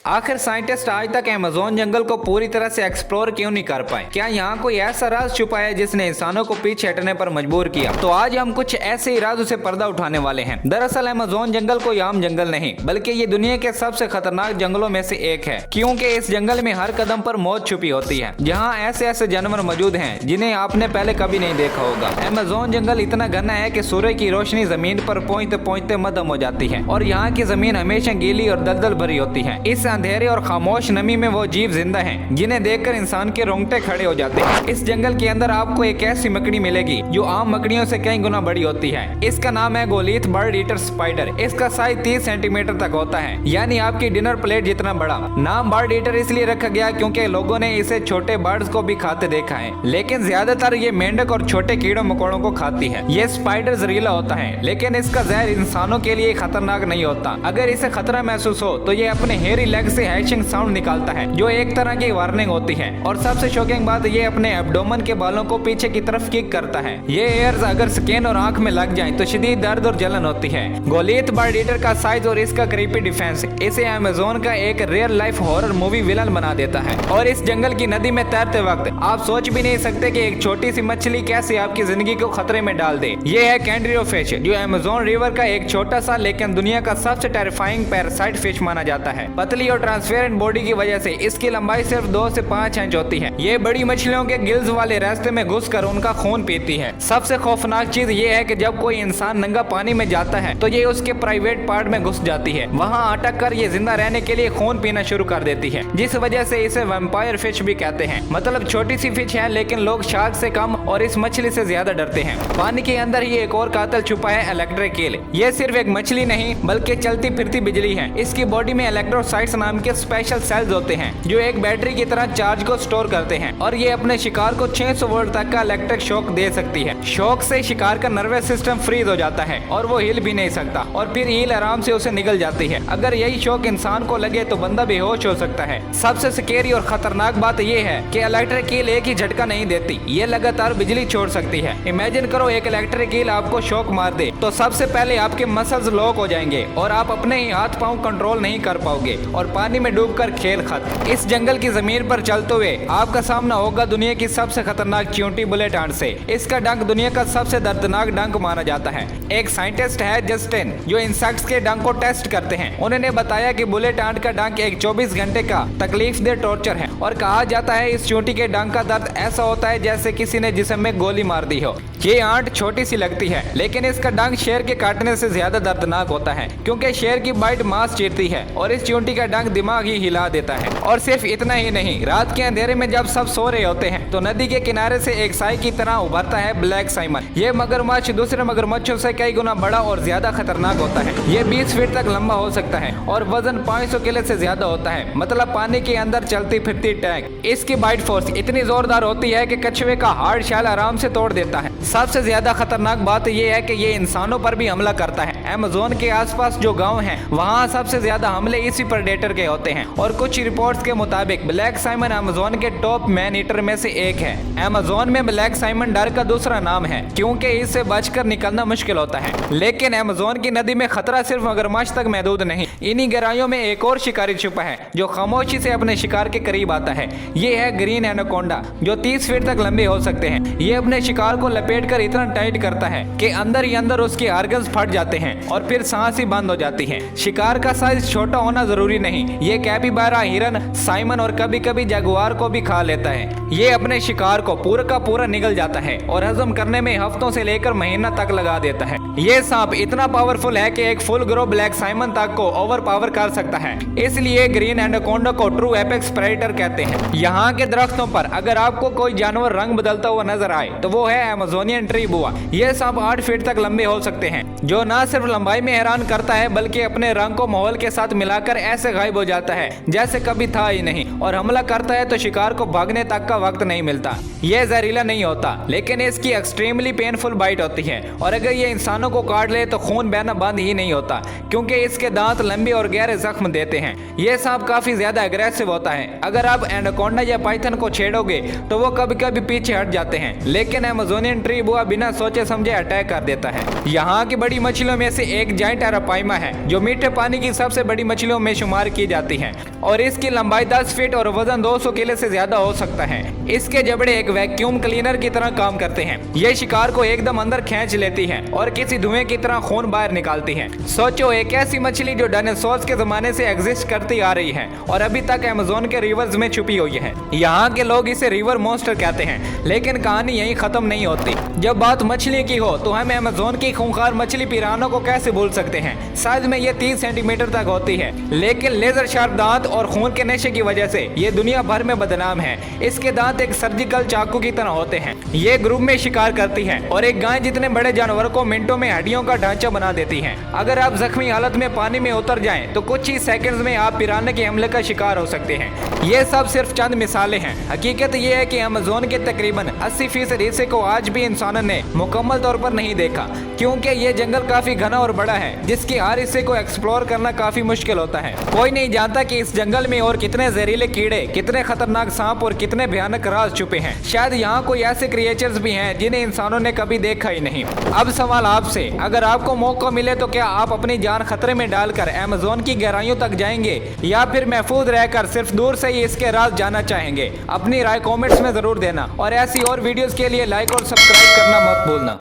आखिर साइंटिस्ट आज तक अमेज़न जंगल को पूरी तरह से एक्सप्लोर क्यों नहीं कर पाए? क्या यहाँ कोई ऐसा राज छुपा है जिसने इंसानों को पीछे हटने पर मजबूर किया? तो आज हम कुछ ऐसे ही राजों से पर्दा उठाने वाले हैं। दरअसल अमेज़न जंगल कोई आम जंगल नहीं, बल्कि ये दुनिया के सबसे खतरनाक जंगलों में से एक है, क्योंकि इस जंगल में हर कदम पर मौत छुपी होती है। यहाँ ऐसे ऐसे जानवर मौजूद हैं जिन्हें आपने पहले कभी नहीं देखा होगा। अमेज़न जंगल इतना घना है कि सूर्य की रोशनी जमीन पर पहुँचते पहुँचते मद्धम हो जाती है और यहाँ की जमीन हमेशा गीली और दलदल भरी होती है। इस अंधेरे और खामोश नमी में वो जीव जिंदा हैं जिन्हें देखकर इंसान के रोंगटे खड़े हो जाते हैं। इस जंगल के अंदर आपको एक ऐसी मकड़ी मिलेगी जो आम मकड़ियों से कई गुना बड़ी होती है। इसका नाम है गोलीथ बर्ड ईटर स्पाइडर। इसका साइज 30 सेंटीमीटर तक होता है, यानी आपकी डिनर प्लेट जितना बड़ा। नाम बर्ड ईटर इसलिए रखा गया क्योंकि लोगों ने इसे छोटे बर्ड्स को भी खाते देखा है, लेकिन ज्यादातर ये मेंढक और छोटे कीड़ों मकोड़ों को खाती है। ये स्पाइडर जहरीला होता है, लेकिन इसका जहर इंसानों के लिए खतरनाक नहीं होता। अगर इसे खतरा महसूस हो तो ये अपने हेयरी लेग से हैचिंग साउंड निकालता है, जो एक तरह की वार्निंग होती है। और सबसे शॉकिंग बात, ये अपने एब्डोमेन के बालों को पीछे की तरफ किक करता है। ये एयर्स अगर स्किन और आंख में लग जाएं तो शदीद दर्द और जलन होती है। गोलीथ बर्ड ईटर का साइज और इसका क्रीपी डिफेंस इसे अमेज़न का एक real life horror movie villain बना देता है। और इस जंगल की नदी में तैरते वक्त आप सोच भी नहीं सकते कि एक छोटी सी मछली कैसे आपकी जिंदगी को खतरे में डाल दे। ये है कैंड्रियो फिश, जो अमेज़न रिवर का एक छोटा सा लेकिन दुनिया का सबसे टेरिफाइंग पैरासाइट फिश माना जाता है। पतली और ट्रांसपेरेंट बॉडी की वजह से इसकी लंबाई सिर्फ 2 से 5 इंच होती है। ये बड़ी मछलियों के गिल्स वाले रास्ते में घुसकर उनका खून पीती है। सबसे खौफनाक चीज ये है कि जब कोई इंसान नंगा पानी में जाता है तो ये उसके प्राइवेट पार्ट में घुस जाती है। वहाँ अटक कर ये जिंदा रहने के लिए खून पीना शुरू कर देती है, जिस वजह से इसे वैम्पायर फिश भी कहते हैं। मतलब छोटी सी फिश है, लेकिन लोग शार्क से कम और इस मछली से ज्यादा डरते हैं। पानी के अंदर ही एक और कातिल छुपा है, इलेक्ट्रिक ईल। ये सिर्फ एक मछली नहीं बल्कि चलती फिरती बिजली है। इसकी बॉडी में इलेक्ट्रोसाइट्स नाम के स्पेशल सेल्स होते हैं जो एक बैटरी की तरह चार्ज को स्टोर करते हैं, और ये अपने शिकार को 600 वोल्ट तक का इलेक्ट्रिक शॉक दे सकती है। शॉक से शिकार का नर्वस सिस्टम फ्रीज हो जाता है और वो हिल भी नहीं सकता, और फिर ईल आराम से उसे निगल जाती है। अगर यही शॉक इंसान को लगे तो बंदा बेहोश हो सकता है। सबसे स्केरी और खतरनाक बात ये है कि इलेक्ट्रिक ईल एक ही झटका नहीं देती, ये लगातार बिजली छोड़ सकती है। इमेजिन करो एक इलेक्ट्रिक ईल आपको शॉक मार दे तो सबसे पहले आपके मसल्स लॉक हो जाएंगे और आप अपने ही हाथ पांव कंट्रोल नहीं कर पाओगे और पानी में डूबकर खेल खत्म। इस जंगल की जमीन पर चलते हुए आपका सामना होगा दुनिया की सबसे खतरनाक चींटी बुलेट आंट से। इसका डंक दुनिया का सबसे दर्दनाक डंक माना जाता है। एक साइंटिस्ट है जस्टिन, जो इंसेक्ट्स के डंक को टेस्ट करते हैं। उन्होंने बताया कि बुलेट आंट का डंक एक 24 घंटे का तकलीफदेह टॉर्चर है, और कहा जाता है इस चींटी के डंक का दर्द ऐसा होता है जैसे किसी ने जिस्म में गोली मार दी हो। ये आंट छोटी सी लगती है, लेकिन इसका डंक शेर के काटने से ज्यादा दर्दनाक होता है, क्योंकि शेर की बाइट मांस चीरती है और इस चींटी का डंक दिमाग ही हिला देता है। और सिर्फ इतना ही नहीं, रात के अंधेरे में जब सब सो रहे होते हैं तो नदी के किनारे से एक साई की तरह उभरता है ब्लैक साइमन। ये मगरमच्छ दूसरे मगरमच्छों से कई गुना बड़ा और ज्यादा खतरनाक होता है। ये 20 फीट तक लंबा हो सकता है और वजन 500 किलो से ज्यादा होता है, मतलब पानी के अंदर चलती फिरती टैंक। इसकी बाइट फोर्स इतनी जोरदार होती है कि कछुए का हार्ड शैल आराम से तोड़ देता है। सबसे ज्यादा खतरनाक बात यह है कि ये इंसानों पर भी हमला करता है। अमेज़न के आसपास जो गाँव है वहाँ सबसे ज्यादा हमले इसी प्रेडेटर के होते हैं, और कुछ रिपोर्ट्स के मुताबिक ब्लैक साइमन अमेज़न के टॉप मैन ईटर में से एक है। अमेज़न में ब्लैक साइमन डर का दूसरा नाम है, क्योंकि इससे बचकर निकलना मुश्किल होता है। लेकिन अमेज़न की नदी में खतरा सिर्फ मगरमच्छ तक महदूद नहीं। इन्हीं गहराइयों में एक और शिकारी छुपा है जो खामोशी से अपने शिकार के करीब आता है। ये है ग्रीन एनाकोंडा, जो 30 फीट तक लंबे हो सकते हैं। ये अपने शिकार को लपेटकर इतना टाइट करता है कि अंदर ही अंदर उसके आर्गन्स फट जाते हैं और फिर सांस ही बंद हो जाती है। शिकार का साइज छोटा होना जरूरी नहीं, ये कैपिबारा, हिरन, साइमन और कभी कभी जगुआर को भी खा लेता है। ये अपने शिकार को पूरा का पूरा निगल जाता है और हजम करने में हफ्तों से लेकर महीना तक लगा देता है। ये सांप इतना पावरफुल है कि एक फुल ग्रो ब्लैक साइमन तक को ओवर पावर कर सकता है। इसलिए ग्रीन एनाकोंडा को ट्रू एपेक्स प्रेडेटर कहते हैं। यहाँ के दरख्तों पर अगर आपको कोई जानवर रंग बदलता हुआ नजर आए तो वो है अमेज़ोनियन ट्री बुआ। ये सांप 8 फीट तक लंबे हो सकते हैं, जो न सिर्फ लंबाई में हैरान करता है बल्कि अपने रंग को माहौल के साथ मिलाकर ऐसे गायब हो जाता है जैसे कभी था ही नहीं, और हमला करता है तो शिकार को भागने तक का वक्त नहीं मिलता। यह जहरीला नहीं होता, लेकिन इसकी एक्सट्रीमली पेनफुल बाइट होती है, और अगर ये इंसानों को काट ले तो खून बहना बंद ही नहीं होता, क्योंकि इसके दांत लंबे और गहरे जख्म देते हैं। यह सांप काफी ज्यादा अग्रेसिव होता है। अगर आप एनाकोंडा या पाइथन को छेड़ोगे तो वो कभी कभी पीछे हट जाते हैं, लेकिन अमेज़ोनियन ट्री बुआ बिना सोचे समझे अटैक कर देता है। यहाँ की बड़ी मछलियों में से से एक जाइंट अरापाइमा है जो मीठे पानी की सबसे बड़ी मछलियों में शुमार की जाती है और इसकी लंबाई 10 फीट और वजन 200 किलो से ज्यादा हो सकता है। इसके जबड़े एक वैक्यूम क्लीनर की तरह काम करते हैं। ये शिकार को एकदम अंदर खींच लेती है और किसी धुएं की तरह खून बाहर निकालती है। सोचो, एक ऐसी मछली जो डायनासोर्स के जमाने से एग्जिस्ट करती आ रही है और अभी तक अमेज़न के रिवर्स में छुपी हुई है। यहाँ के लोग इसे रिवर मॉन्स्टर कहते हैं, लेकिन कहानी यही खत्म नहीं होती। जब बात मछली की हो तो हम अमेज़न की खूंखार मछली पिरानो को कैसे भूल सकते हैं। साइज में ये 30 सेंटीमीटर तक होती है, लेकिन लेजर शार्प दांत और खून के नशे की वजह से ये दुनिया भर में बदनाम है। इसके दांत एक सर्जिकल चाकू की तरह होते हैं। ये ग्रुप में शिकार करती है और एक गाय जितने बड़े जानवर को मिनटों में हड्डियों का ढांचा बना देती है। अगर आप जख्मी हालत में पानी में उतर जाएं, तो कुछ ही सेकंड्स में आप पिराने के हमले का शिकार हो सकते हैं। ये सब सिर्फ चंद मिसालें हैं। हकीकत ये है कि अमेज़न के तकरीबन 80% हिस्से को आज भी इंसानों ने मुकम्मल तौर पर नहीं देखा, क्योंकि ये जंगल काफी घना और बड़ा है, जिसके हर हिस्से को एक्सप्लोर करना काफी मुश्किल होता है। कोई नहीं जानता कि इस जंगल में और कितने जहरीले कीड़े, कितने खतरनाक सांप और कितने भयानक राज छुपे हैं। शायद यहाँ कोई ऐसे क्रिएचर्स भी हैं जिन्हें इंसानों ने कभी देखा ही नहीं। अब सवाल आपसे, अगर आपको मौका मिले तो क्या आप अपनी जान खतरे में डालकर अमेज़न की गहराइयों तक जाएंगे या फिर महफूज रहकर सिर्फ दूर से ही इसके राज जानना चाहेंगे? अपनी राय कमेंट्स में जरूर देना और ऐसी और वीडियोस के लिए लाइक और सब्सक्राइब करना मत भूलना।